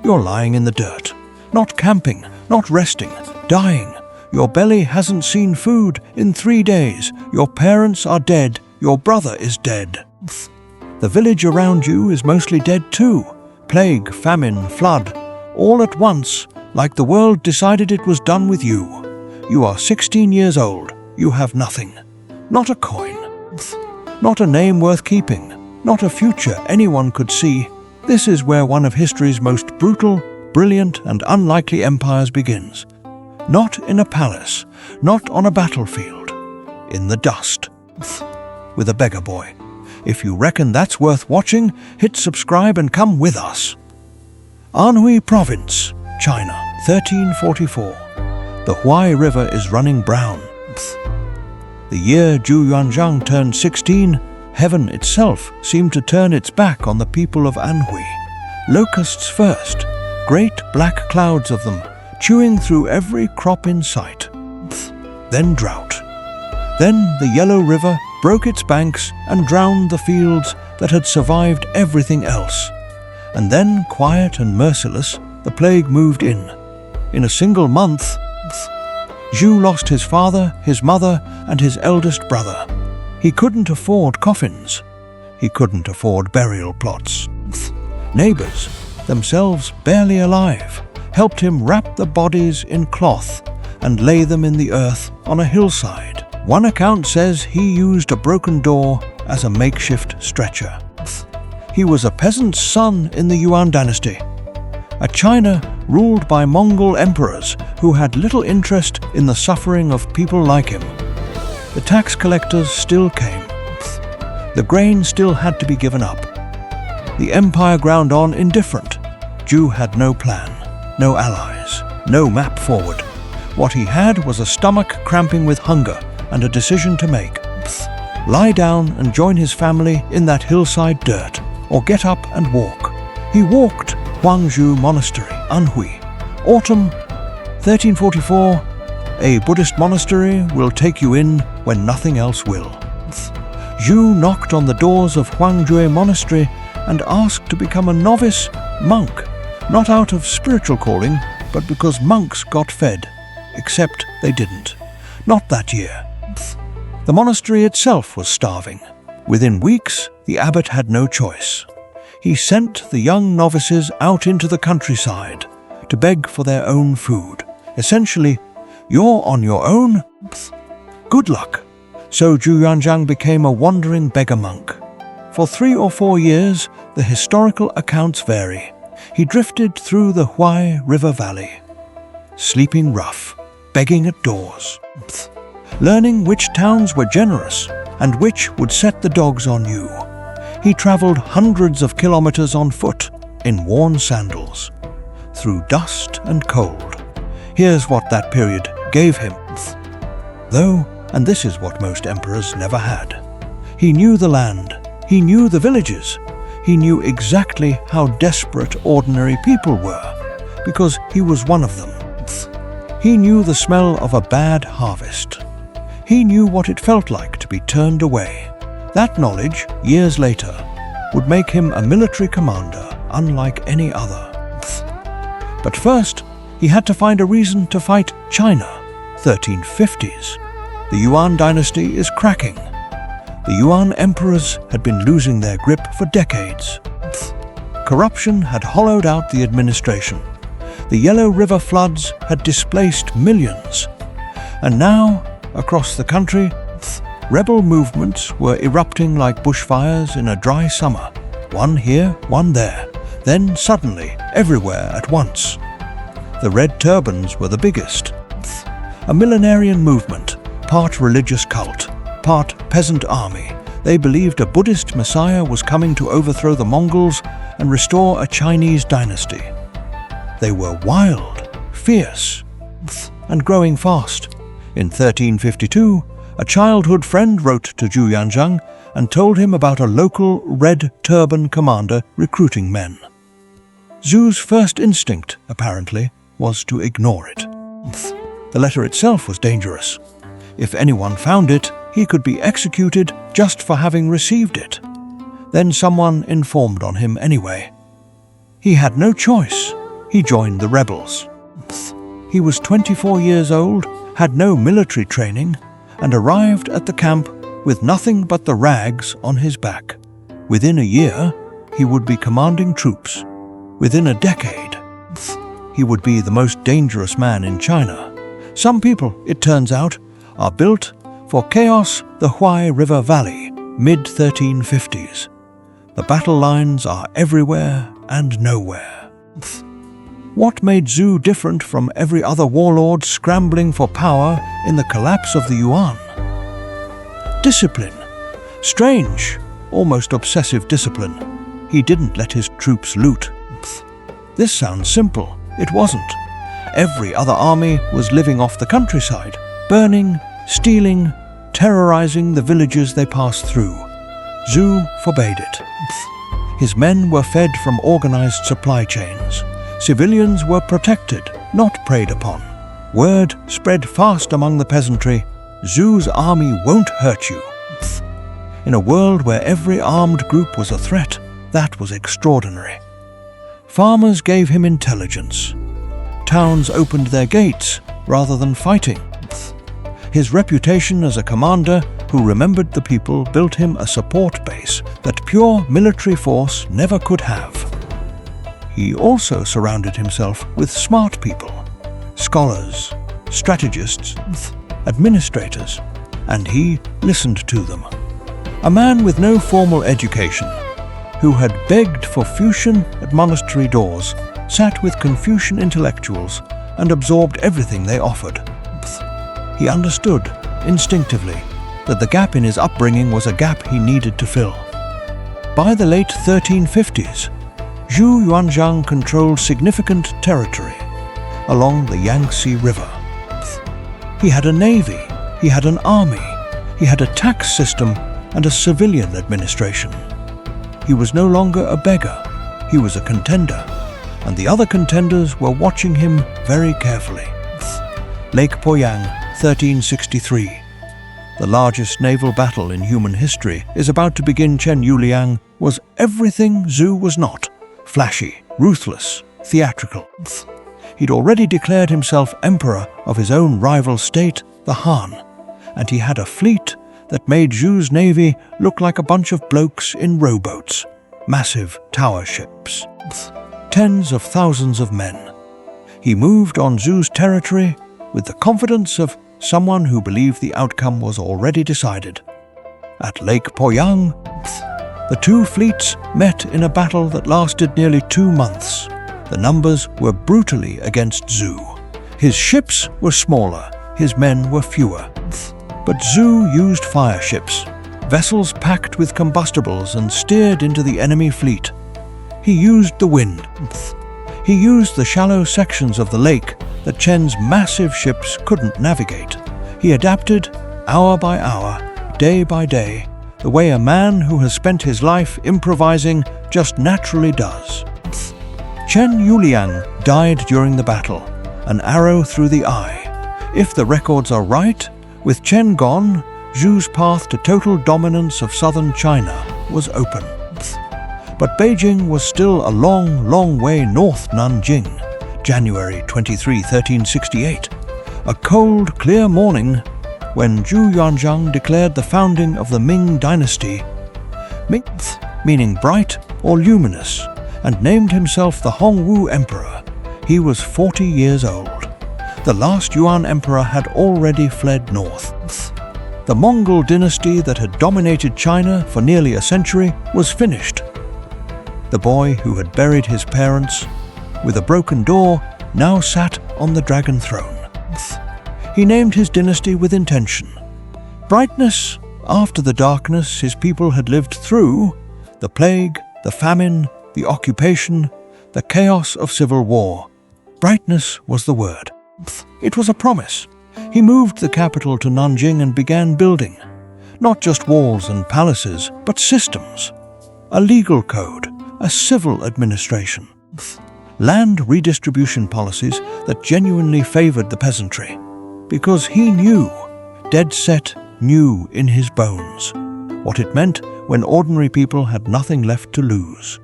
you're lying in the dirt. Not camping, not resting, dying. Your belly hasn't seen food in 3 days. Your parents are dead. Your brother is dead. The village around you is mostly dead too. Plague, famine, flood, all at once, like the world decided it was done with you. You are 16 years old. You have nothing. Not a coin. Not a name worth keeping. Not a future anyone could see. This is where one of history's most brutal, brilliant, and unlikely empires begins. Not in a palace, not on a battlefield. In the dust. With a beggar boy. If you reckon that's worth watching, hit subscribe and come with us. Anhui Province, China, 1344. The Huai River is running brown. The year Zhu Yuanzhang turned 16, heaven itself seemed to turn its back on the people of Anhui. Locusts first, great black clouds of them, chewing through every crop in sight. Then drought. Then the Yellow River broke its banks and drowned the fields that had survived everything else. And then, quiet and merciless, the plague moved in. In a single month, Zhu lost his father, his mother, and his eldest brother. He couldn't afford coffins. He couldn't afford burial plots. Neighbors, themselves barely alive, helped him wrap the bodies in cloth and lay them in the earth on a hillside. One account says he used a broken door as a makeshift stretcher. He was a peasant's son in the Yuan Dynasty, a China ruled by Mongol emperors who had little interest in the suffering of people like him. The tax collectors still came. The grain still had to be given up. The empire ground on indifferent. Zhu had no plan, no allies, no map forward. What he had was a stomach cramping with hunger and a decision to make. Lie down and join his family in that hillside dirt, or get up and walk. He walked Huangzhu Monastery, Anhui. Autumn 1344. A Buddhist monastery will take you in when nothing else will. Zhu knocked on the doors of Huangzhu Monastery and asked to become a novice monk, not out of spiritual calling, but because monks got fed, except they didn't. Not that year. The monastery itself was starving. Within weeks, the abbot had no choice. He sent the young novices out into the countryside to beg for their own food. Essentially, you're on your own? Good luck. So Zhu Yuanzhang became a wandering beggar monk. For 3 or 4 years, the historical accounts vary. He drifted through the Huai River Valley, sleeping rough, begging at doors, learning which towns were generous and which would set the dogs on you. He traveled hundreds of kilometers on foot in worn sandals, through dust and cold. Here's what that period gave him. Though, and this is what most emperors never had, he knew the land, he knew the villages, he knew exactly how desperate ordinary people were, because he was one of them. He knew the smell of a bad harvest. He knew what it felt like to be turned away. That knowledge, years later, would make him a military commander unlike any other. But first, he had to find a reason to fight China. 1350s. The Yuan dynasty is cracking. The Yuan emperors had been losing their grip for decades. Corruption had hollowed out the administration. The Yellow River floods had displaced millions. And now, across the country, rebel movements were erupting like bushfires in a dry summer. One here, one there. Then suddenly, everywhere at once. The Red Turbans were the biggest. A millenarian movement, part religious cult, part peasant army. They believed a Buddhist messiah was coming to overthrow the Mongols and restore a Chinese dynasty. They were wild, fierce, and growing fast. In 1352, a childhood friend wrote to Zhu Yuanzhang and told him about a local red turban commander recruiting men. Zhu's first instinct, apparently, was to ignore it. The letter itself was dangerous. If anyone found it, he could be executed just for having received it. Then someone informed on him anyway. He had no choice. he joined the rebels. He was 24 years old, had no military training, and arrived at the camp with nothing but the rags on his back. Within a year, he would be commanding troops. Within a decade, he would be the most dangerous man in China. Some people, it turns out, are built for chaos the Huai River Valley, mid-1350s. The battle lines are everywhere and nowhere. What made Zhu different from every other warlord scrambling for power in the collapse of the Yuan? Discipline. Strange, almost obsessive discipline. He didn't let his troops loot. This sounds simple. It wasn't. Every other army was living off the countryside, burning, stealing, terrorizing the villages they passed through. Zhu forbade it. His men were fed from organized supply chains. Civilians were protected, not preyed upon. Word spread fast among the peasantry, Zhu's army won't hurt you. In a world where every armed group was a threat, that was extraordinary. Farmers gave him intelligence. Towns opened their gates rather than fighting. His reputation as a commander who remembered the people built him a support base that pure military force never could have. He also surrounded himself with smart people, scholars, strategists, administrators, and he listened to them. A man with no formal education, who had begged for Fucian at monastery doors, sat with Confucian intellectuals and absorbed everything they offered. He understood, instinctively, that the gap in his upbringing was a gap he needed to fill. By the late 1350s, Zhu Yuanzhang controlled significant territory along the Yangtze River. He had a navy, he had an army, he had a tax system and a civilian administration. He was no longer a beggar, he was a contender, and the other contenders were watching him very carefully. Lake Poyang, 1363. The largest naval battle in human history is about to begin. Chen Yuliang was everything Zhu was not. Flashy, ruthless, theatrical. He'd already declared himself emperor of his own rival state, the Han, and he had a fleet that made Zhu's navy look like a bunch of blokes in rowboats, massive tower ships. Tens of thousands of men. He moved on Zhu's territory with the confidence of someone who believed the outcome was already decided. At Lake Poyang, the two fleets met in a battle that lasted nearly 2 months. The numbers were brutally against Zhu. His ships were smaller, his men were fewer. But Zhu used fire ships, vessels packed with combustibles and steered into the enemy fleet. He used the wind. He used the shallow sections of the lake that Chen's massive ships couldn't navigate. He adapted, hour by hour, day by day, the way a man who has spent his life improvising just naturally does. Chen Yuliang died during the battle, an arrow through the eye. If the records are right, with Chen gone, Zhu's path to total dominance of southern China was open. But Beijing was still a long, long way north. Nanjing, January 23, 1368. A cold, clear morning when Zhu Yuanzhang declared the founding of the Ming Dynasty, Ming meaning bright or luminous, and named himself the Hongwu Emperor. He was 40 years old. The last Yuan emperor had already fled north. The Mongol dynasty that had dominated China for nearly a century was finished. The boy who had buried his parents with a broken door now sat on the dragon throne. He named his dynasty with intention. Brightness after the darkness his people had lived through, the plague, the famine, the occupation, the chaos of civil war. Brightness was the word. It was a promise. He moved the capital to Nanjing and began building, not just walls and palaces, but systems. A legal code, a civil administration, land redistribution policies that genuinely favored the peasantry. Because he knew, dead set knew in his bones, what it meant when ordinary people had nothing left to lose.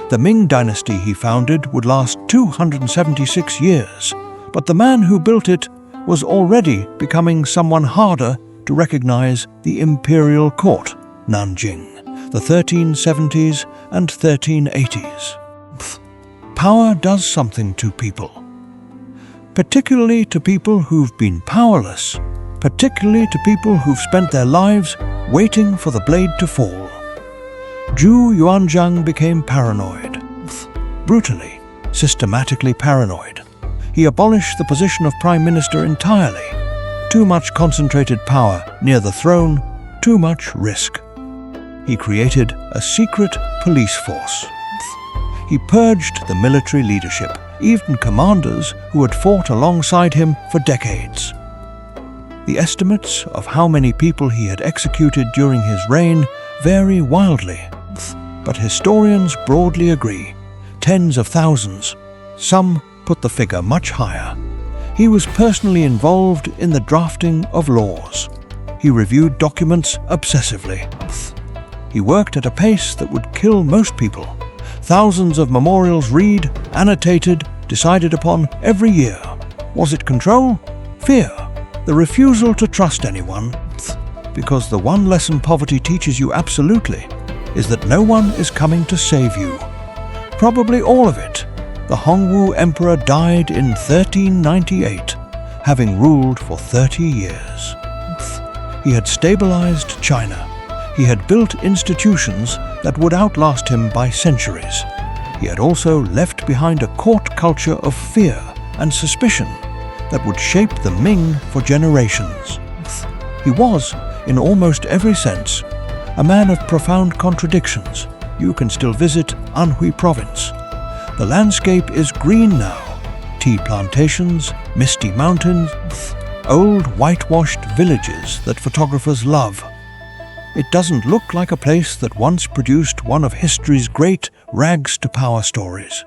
The Ming Dynasty he founded would last 276 years, but the man who built it was already becoming someone harder to recognize: the imperial court, Nanjing, the 1370s and 1380s. Power does something to people, particularly to people who've been powerless, particularly to people who've spent their lives waiting for the blade to fall. Zhu Yuanzhang became paranoid, brutally, systematically paranoid. He abolished the position of prime minister entirely. Too much concentrated power near the throne, too much risk. He created a secret police force. He purged the military leadership, even commanders who had fought alongside him for decades. The estimates of how many people he had executed during his reign vary wildly, but historians broadly agree: tens of thousands. Some put the figure much higher. He was personally involved in the drafting of laws. He reviewed documents obsessively. He worked at a pace that would kill most people. Thousands of memorials read, annotated, decided upon every year. Was it control? Fear. The refusal to trust anyone. Because the one lesson poverty teaches you absolutely is that no one is coming to save you. Probably all of it. The Hongwu Emperor died in 1398, having ruled for 30 years. He had stabilized China. He had built institutions that would outlast him by centuries. He had also left behind a court culture of fear and suspicion that would shape the Ming for generations. He was, in almost every sense, a man of profound contradictions. You can still visit Anhui province. The landscape is green now. Tea plantations, misty mountains, old whitewashed villages that photographers love. It doesn't look like a place that once produced one of history's great rags-to-power stories.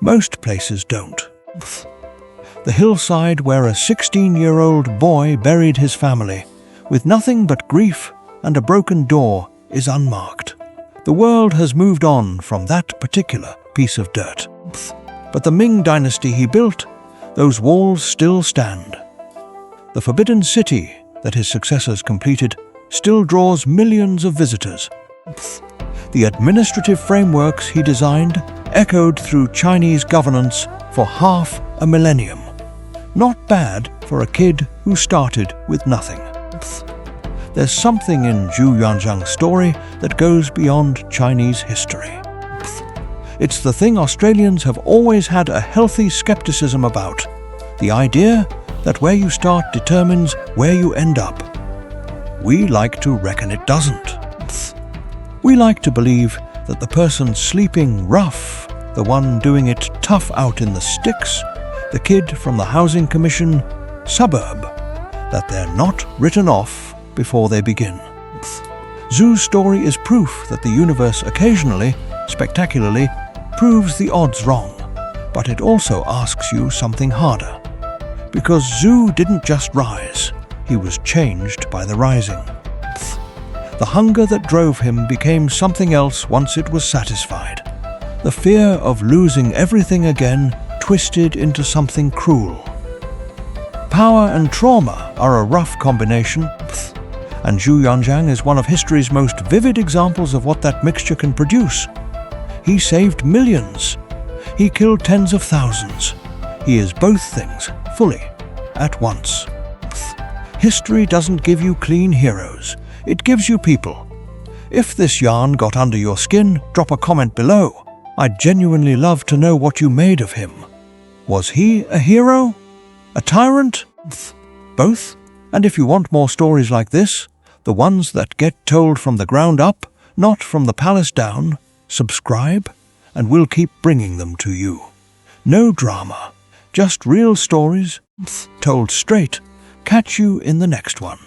Most places don't. The hillside where a 16-year-old boy buried his family, with nothing but grief and a broken door, is unmarked. The world has moved on from that particular piece of dirt. But the Ming Dynasty he built, those walls still stand. The Forbidden City that his successors completed still draws millions of visitors. The administrative frameworks he designed echoed through Chinese governance for half a millennium. Not bad for a kid who started with nothing. There's something in Zhu Yuanzhang's story that goes beyond Chinese history. It's the thing Australians have always had a healthy skepticism about: the idea that where you start determines where you end up. We like to reckon it doesn't. We like to believe that the person sleeping rough, the one doing it tough out in the sticks, the kid from the housing commission suburb, that they're not written off before they begin. Zhu's story is proof that the universe occasionally, spectacularly, proves the odds wrong, but it also asks you something harder. Because Zhu didn't just rise, he was changed by the rising. The hunger that drove him became something else once it was satisfied. The fear of losing everything again twisted into something cruel. Power and trauma are a rough combination, and Zhu Yuanzhang is one of history's most vivid examples of what that mixture can produce. He saved millions. He killed tens of thousands. He is both things, fully, at once. History doesn't give you clean heroes. It gives you people. If this yarn got under your skin, drop a comment below. I'd genuinely love to know what you made of him. Was he a hero? A tyrant? Both? And if you want more stories like this, the ones that get told from the ground up, not from the palace down, subscribe, and we'll keep bringing them to you. No drama, just real stories, told straight. Catch you in the next one.